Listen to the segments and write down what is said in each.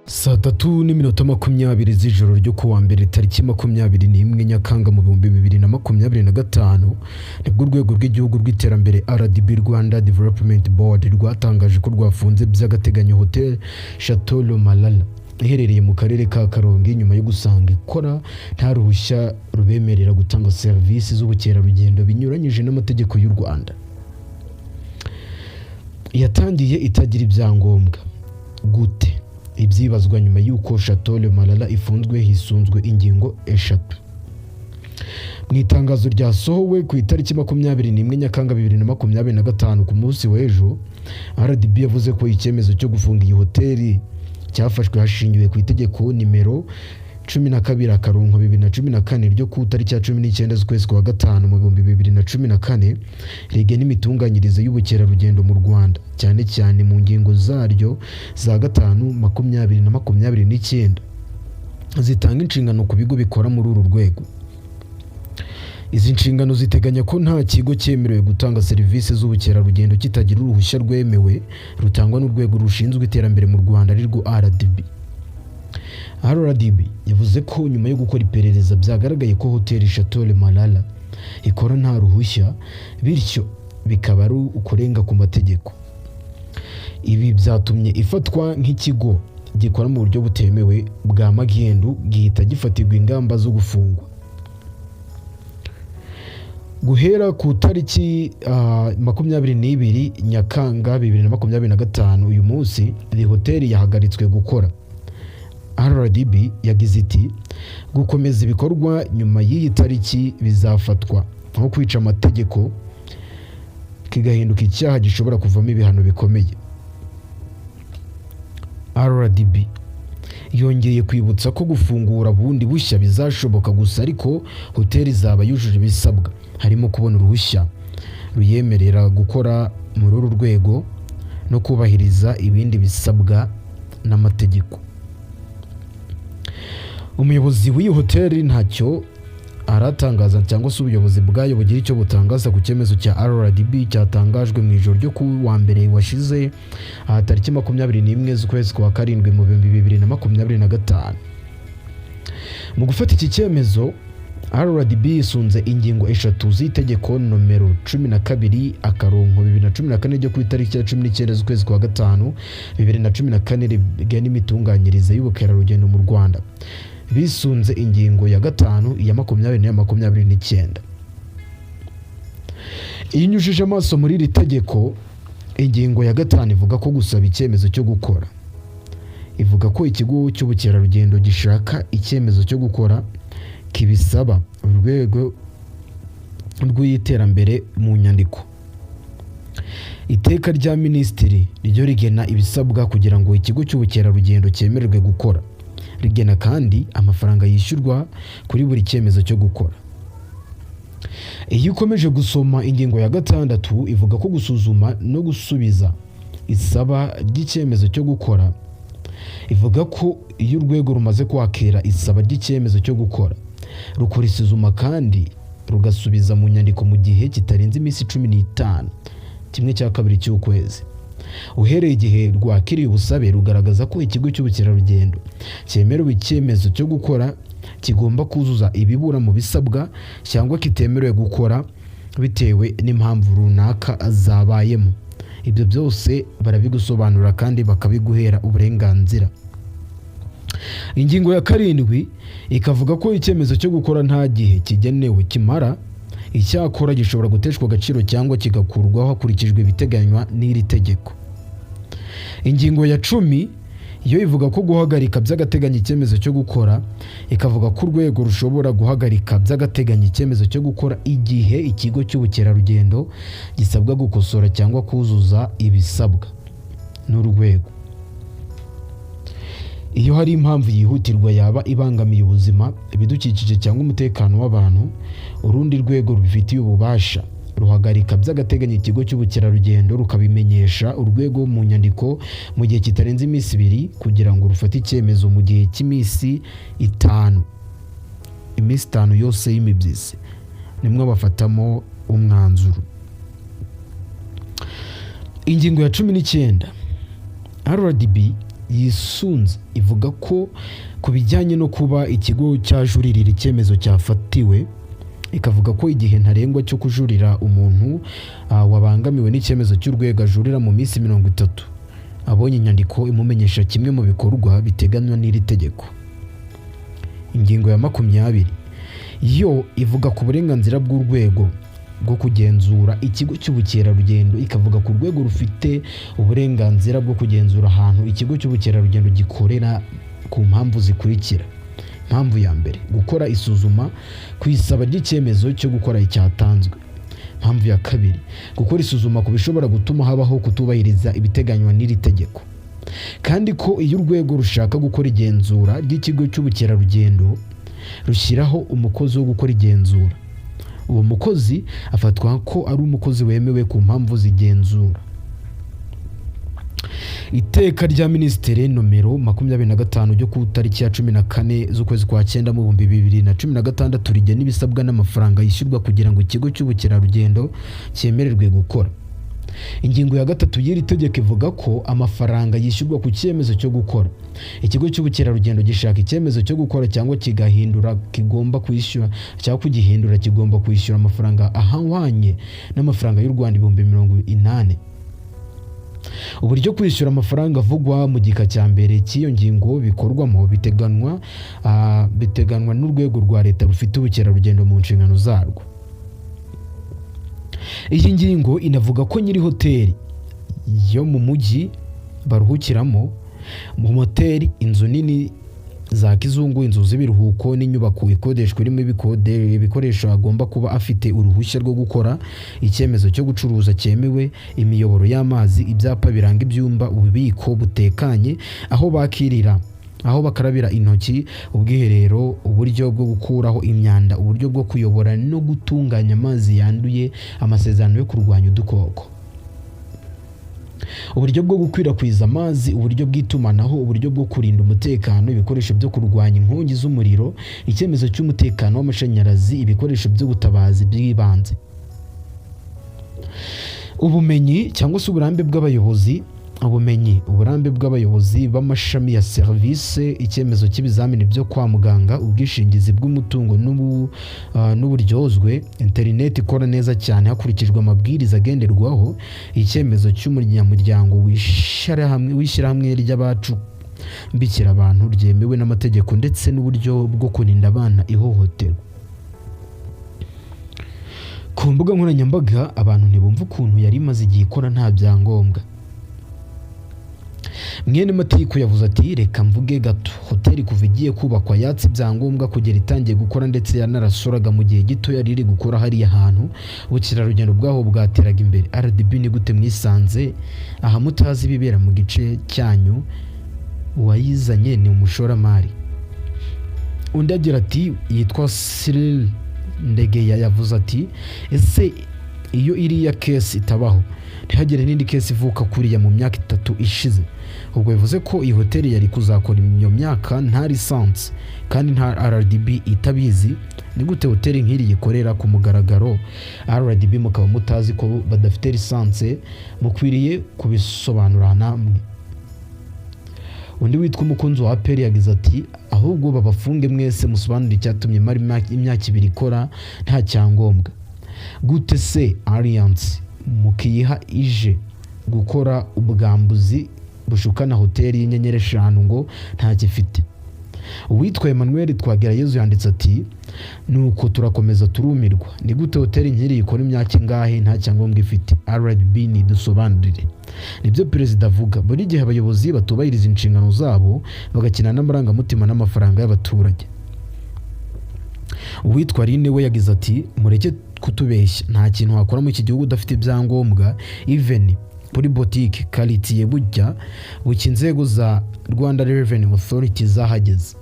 Saa tatu n'iminota 20 z'ijoro ryo kuwa mbere tariki 21 Nyakanga mu 2025 nibwo urwego rw'igihugu rw'iterambere RDB Rwanda Development Board rwatangaje ko rwafunze by'agateganyo Hotel Chateau Le Malala iherereye mu karere ka Karongi nyuma yo gusanga ikora nta ruhushya rubemerera gutanga serivisi z'ubukerarugendo binyuranyije n'amategeko y'u Rwanda. Yatangiye itagira ibyangombwa gute? Ibyibazwa nyuma y'uko Chateau Le Malala ifunzwe hisunzwe ingingo eshatu. Mu itangazo ryasohowe ku itariki 21 Nyakanga 2025 ku munsi w'ejo, RDB yavuze ko icyemezo cyo gufunga iyi hoteli cyafashwe hashingiwe ku itegeko nimero 12/2014 ryo ku tariki ya 19 z'ukwezi kwa gatanu mu 2014 rigena imitunganyirize y'ubukerarugendo mu Rwanda, cyane cyane mu ngingo zaryo za 5, 20 na 29 zitanga inshingano ku bigo bikora muri uru rwego. Izi nshingano ziteganya ko nta kigo cyemerewe gutanga serivisi z'ubukerarugendo kitagira uruhushya rwemewe rutangwa n'urwego rushinzwe iterambere mu Rwanda arirwo RDB. RDB yavuze ko nyuma yo gukora iperereza byagaragaye ko Hotel Chateau Le Malala ikora nta ruhushya, bityo bikaba ari ukurenga ku mategeko. Ibi byatumye ifatwa nk'ikigo gikora mu buryo butemewe bwa magendu, gihita gifatirwa ingamba zo gufungwa. Guhera ku tariki 22 Nyakanga 2025 uyu munsi iyi hoteli yahagaritswe gukora. RDB yagize iti gukomeza ibikorwa nyuma y'iyi tariki bizafatwa nko kwica amategeko kigahinduka icyaha gishobora kuvamo ibihano bikomeye. RDB yongeye kwibutsa ko gufungura bundi bushya bizashoboka gusa ariko hoteli zaba yujuje ibisabwa, harimo kubona uruhushya ruyemerera gukora muri uru rwego no kubahiriza ibindi bisabwa n'amategeko. Umuyobozi w'iyi hoteli ntacyo aratangaza cyangwa se ubuyobozi bwayo bugira icyo butangaza ku cyemezo cya RDB cyatangajwe mu ijoro ryo ku wa mbere washize tariki 21 z'ukwezi kwa karindwi mu 2025. Mu gufata iki cyemezo RDB isunze ingingo eshatu z'itegeko nomero 12/2014 ryo ku itariki ya 19 z'ukwezi kwa gatanu 2014 rigena imitunganyirize y'ubukerarugendo mu Rwanda, bisunze ingingo ya 5, iya 20 n'iya 29. Iyo unyujije amaso muri iri tegeko, ingingo ya 5 ivuga ko gusaba icyemezo cyo gukora. Ivuga ko ikigo cy'ubukerarugendo gishaka icyemezo cyo gukora kibisaba urwego rw'iterambere mu nyandiko. Iteka rya Minisitiri ryo rigena ibisabwa kugira ngo ikigo cy'ubukerarugendo cyemererwe gukora. Rigena kandi amafaranga yishyurwa kuri buri cyemezo cyo gukora. Iyo ukomeje gusoma ingingo ya 6 ivuga ko gusuzuma no gusubiza isaba ry'icyemezo cyo gukora. Ivuga ko iyo urwego rumaze kwakira isaba ry'icyemezo cyo gukora rukora isuzuma kandi rugasubiza mu nyandiko mu gihe kitarenze iminsi 15, kimwe cya kabiri cy'ukwezi. Uhereye igihe rwakiriye ubusabe rugaragaza ko ikigo cy'ubukerarugendo cyemerewe icyemezo cyo gukora kigomba kuzuza ibibura mu bisabwa cyangwa kitemerewe gukora bitewe n'impamvu runaka zabayemo. Ibyo byose barabigusobanura kandi bakabiguhera uburenganzira. Ingingo ya 7 ikavuga ko icyemezo cyo gukora nta gihe kigenewe kimara, icyakora gishobora guteshwa agaciro cyangwa kigakurwaho hakurikijwe ibiteganywa n'iri tegeko. Ingingo ya 10 iyo ivuga ko guhagarika by'agateganyo icyemezo cyo gukora, ikavuga ko urwego rushobora guhagarika by'agateganyo icyemezo cyo gukora igihe ikigo cy'ubukerarugendo gisabwa gukosora cyangwa kuzuza ibisabwa n'urwego. Iyo hari impamvu yihutirwa yaba ibangamiye ubuzima, ibidukikije cyangwa umutekano w'abantu, urundi rwego rubifitiye ububasha ruhagarika by'agateganyo ikigo cy'ubukerarugendo rukabimenyesha urwego mu nyandiko mu gihe kitarenze iminsi 2 kugira ngo rufate icyemezo mu gihe cy'iminsi 5. Iminsi 5 yose y'imibyizi nimwe bafatamo umwanzuro. Ingingo ya 19 RDB yisunze ivuga ko ku bijyanye no kuba ikigo cyajuririra icyemezo cyafatiwe, ikavuga ko igihe ntarengwa cyo kujurira umuntu wabangamiwe n'icyemezo cy'urwego ajurira mu minsi 30 abonye inyandiko imumenyesha kimwe mu bikorwa biteganywa n'iri tegeko. Ingingo ya 20 yo ivuga ku burenganzira bw'urwego bwo kugenzura ikigo cy'ubukerarugendo, ikavuga ku rwego rufite uburenganzira bwo kugenzura ahantu ikigo cy'ubukerarugendo gikorera ku mpamvu zikurikira. Impamvu ya mbere, gukora isuzuma ku isaba ry'icyemezo cyo gukora icyatanzwe. Impamvu ya kabiri, gukora isuzuma ku bishobora gutuma habaho kutubahiriza ibiteganywa n'iri tegeko, kandi ko iyo urwego rushaka gukora igenzura ry'ikigo cy'ubukerarugendo rushyiraho umukozi wo gukora igenzura, uwo mukozi afatwa ko ari umukozi wemewe ku mpamvu zigenzura. Iteka rya Minisitiri nomero 25 ryo ku tariki ya 14 z'ukwezi kwa 9 mu 2016 rigena ibisabwa n'amafaranga yishyurwa kugira ngo ikigo cy'ubukerarugendo cyemererwe gukora. Ingingo ya 3 y'iri tegeko ivuga ko amafaranga yishyurwa ku cyemezo cyo gukora. Ikigo cy'ubukerarugendo gishaka icyemezo cyo gukora cyangwa kigahindura kigomba kwishyura cyangwa kugihindura kigomba kwishyura amafaranga ahwanye n'amafaranga y'u Rwanda 80,000. Uburyo kwishyura amafaranga avugwa mu gika cya mbere cy'iyo ngingo bikorwamo biteganwa n'urwego rwa leta rufite ubukerarugendo mu nshingano zarwo. Iyi ngingo inavuga ko nyiri hoteli yo mu mujyi baruhukiramo, mu hoteli, inzu nini za kizungu, inzu z'ibiruhuko n'inyubako ikodeshwa irimo ibikoresho agomba kuba afite uruhushya rwo gukora, icyemezo cyo gucuruza cyemewe, imiyoboro y'amazi, ibyapa biranga ibyumba, ububiko butekanye, aho bakirira, aho bakarabira intoki, ubwiherero, uburyo bwo gukuraho imyanda, uburyo bwo kuyobora no gutunganya amazi yanduye, amasezerano yo kurwanya udukoko, uburyo bwo gukwirakwiza amazi, uburyo bw'itumanaho, uburyo bwo kurinda umutekano, ibikoresho byo kurwanya inkongi z'umuriro, icyemezo cy'umutekano w'amashanyarazi, ibikoresho by'ubutabazi bw'ibanze. Ubumenyi cyangwa se uburambe bw'abayobozi b'amashami ya serivisi, icyemezo cy'ibizamini byo kwa muganga, ubwishingizi bw'umutungo n'uburyozwe, interineti ikora neza cyane hakurikijwe amabwiriza agenderwaho, icyemezo cy'umunyamuryango w'ishyirahamwe ry'abacumbikira abantu ryemewe n'amategeko, ndetse n'uburyo bwo kurinda abana ihohoterwa. Ku mbuga nkoranyambaga abantu ntibumva ukuntu yari imaze igihe ikora nta byangombwa. Mwene Matiko yavuze ati reka mvuge gato, hoteli kuva igiye kubakwa yatse ibyangombwa kugera itangiye gukora, ndetse yanarasoraga mu gihe gito yari iri gukora hariya hantu ubukerarugendo bwaho bwateraga imbere. RDB ni gute mwisanze aha mutazi ibibera mu gice cyanyu? Uwayizanye ni umushoramari. Undi agira ati yitwa Cyril Ndegeya yavuze ati ese iyo iriya case itabaho ntihagire n'indi case ivuka kuriya mu myaka 3 ishize? Ubwo bivuze ko iyi hoteli yari kuzakora iyo myaka nta lisansi kandi nta RDB itabizi. Ni gute hoteli nk'iri yikorera ku mugaragaro RDB mukaba mutazi ko badafite lisansi? Mukwiriye kubisobanura namwe. Undi witwa umukunzi wa APR yagize ati ahubwo babafunge mwese musobanura icyatumye mari imyaka 2 ikora nta cyangombwa. Gute se Alliance mukiyiha ije gukora ubwambuzi bushukana hoteli y'inyenyeri 5 ngo nta gifite? Uwitwa Emmanuel Twagirayezu yanditse ati nuko turakomeza turumirwa, ni gute hoteli nkiri ikora imyaka ingahe nta cyangombwa ifite? RDB ni dusobanurire. Nibyo perezida avuga, buri gihe abayobozi batubahiriza inshingano zabo bagakina n'amarangamutima n'amafaranga y'abaturage. Uwitwa Rine we yagize ati mureke kutubeshya, nta kintu wakora mu iki gihugu udafite ibyangombwa, even kuri boutique quality bujya buki inzego za Rwanda Revenue Authority zahageze.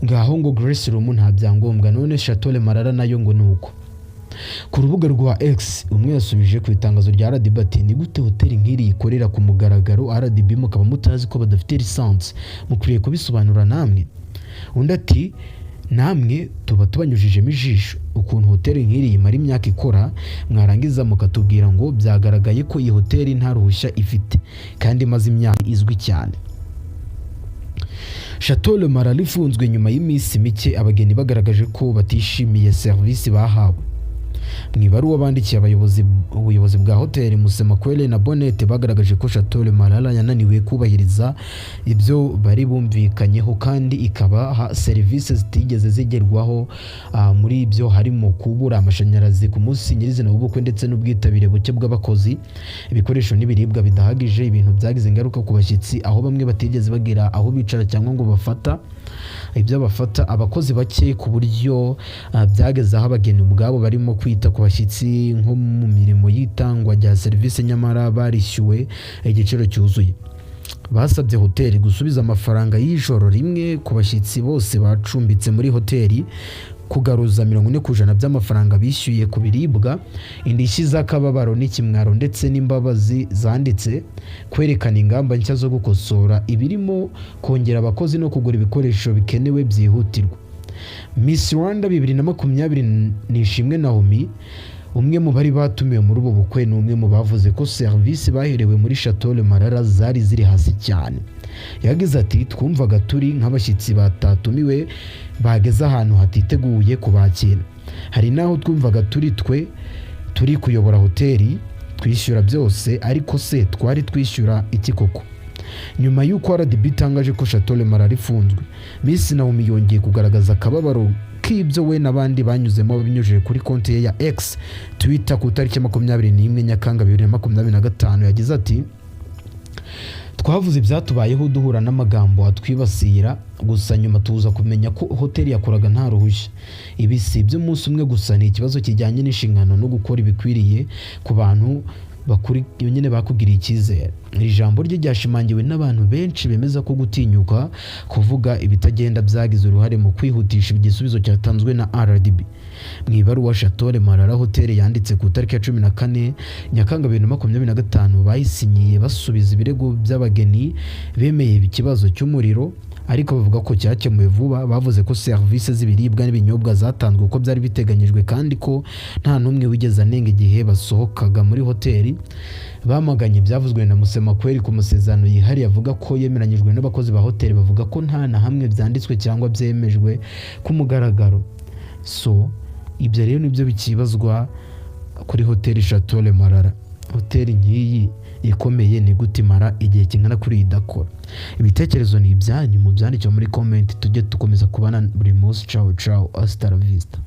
Ngaho ngo Grace Room nta byangombwa, none Chateau Marara nayo ngo nuko. Ku rubuga rwa X umwe yasubije ku itangazo rya RDB ati ni gute hoteli nk'iri ikorera ku mugaragaro RDB mukaba mutazi ko badafite lisansi? Mukwiriye kubisobanura namwe. Undi ati namwe tuba tubanyujijemo ijisho ukuntu hoteli nk'iri imara imyaka ikora, mwarangiza mukatubwira ngo byagaragaye ko iyi hoteli nta ruhushya ifite kandi imaze imyaka izwi cyane. Chateau Le Marais ifunzwe nyuma y'iminsi mike abageni bagaragaje ko batishimiye serivisi bahawe. Mu ibaruwa bandikiye ubuyobozi bwa hoteli Musemakweli na Bonnet bagaragaje ko Chateau Le Marais yananiwe kubahiriza ibyo bari bumvikanyeho kandi ikabaha serivisi zitigeze zigerwaho. Muri ibyo harimo kubura amashanyarazi ku munsi nyirizina w'ubukwe ndetse n'ubwitabire buke bw'abakozi, ibikoresho n'ibiribwa bidahagije, ibintu byagize ingaruka ku bashyitsi aho bamwe batigeze bagira aho bicara cyangwa ngo bafata abakozi bake ku buryo byageze aho abageni ubwabo barimo kwita ku bashyitsi nko mu mirimo y'itangwa rya serivisi nyamara barishyuwe igiciro cyuzuye. Basabye hoteli gusubiza amafaranga y'ijoro rimwe ku bashyitsi bose bacumbitse muri hoteli, kugaruza 40% by'amafaranga bishyuye ku biribwa, indishyi z'akababaro n'ikimwaro ndetse n'imbabazi zanditse, kwerekana ingamba nshya zo gukosora ibirimo kongera abakozi no kugura ibikoresho bikenewe byihutirwa. Miss Rwanda 2020 Nishimwe Naomi, umwe mu bari batumiwe muri ubu bukwe, ni umwe mu bavuze ko serivisi baherewe muri Chateau Le Marais zari ziri hasi cyane. Yagize ati twumvaga turi nk'abashyitsi batatumiwe bageze ahantu hatiteguye kubakira. Hari naho twumvaga turi kuyobora hoteli twishyura byose, ariko se twari twishyura iki koko? Nyuma y'uko RDB itangaje ko Chateau Le Marais ifunzwe, Miss Naomi yongeye kugaragaza akababaro k'ibyo we n'abandi banyuzemo babinyujije kuri konti ye ya X Twitter ku itariki 21 Nyakanga 2025. Yagize ati twavuze ibyatubayeho duhura n'amagambo atwibasira, gusa nyuma tuza kumenya ko hoteli yakoraga nta ruhushya. Ibi si by'umunsi umwe gusa, ni ikibazo kijyanye n'inshingano no gukora ibikwiriye ku bantu nyine bakugiriye icyizere. Iri jambo rye ryashimangiwe n'abantu benshi bemeza ko gutinyuka kuvuga ibitagenda byagize uruhare mu kwihutisha igisubizo cyatanzwe na RDB. Mu ibaruwa Chateau Le Marais hoteli yanditse ku itariki ya 14 Nyakanga 2025 bayisinyiye basubiza ibirego by'abageni bemeye ikibazo cy'umuriro, ariko bavuga ko cyakemuwe vuba. Bavuze ko serivisi z'ibiribwa n'ibinyobwa zatanzwe uko byari biteganyijwe kandi ko nta n'umwe wigeze anenga igihe basohokaga muri hoteli. Bamaganye byavuzwe na Musemakweli ku masezerano yihariye avuga ko yemeranyijwe n'abakozi ba hoteli, bavuga ko nta na hamwe byanditswe cyangwa byemejwe ku mugaragaro. Ibyo rero nibyo bikibazwa kuri hoteli Chateau Le Marais. Hoteli nk'iyi ikomeye ni gute imara igihe kingana kuri idakora? Ibitekerezo ni ibyanyu, mu byandikira muri comment, tujye dukomeza kubana buri munsi. Ciao, hasta la vista.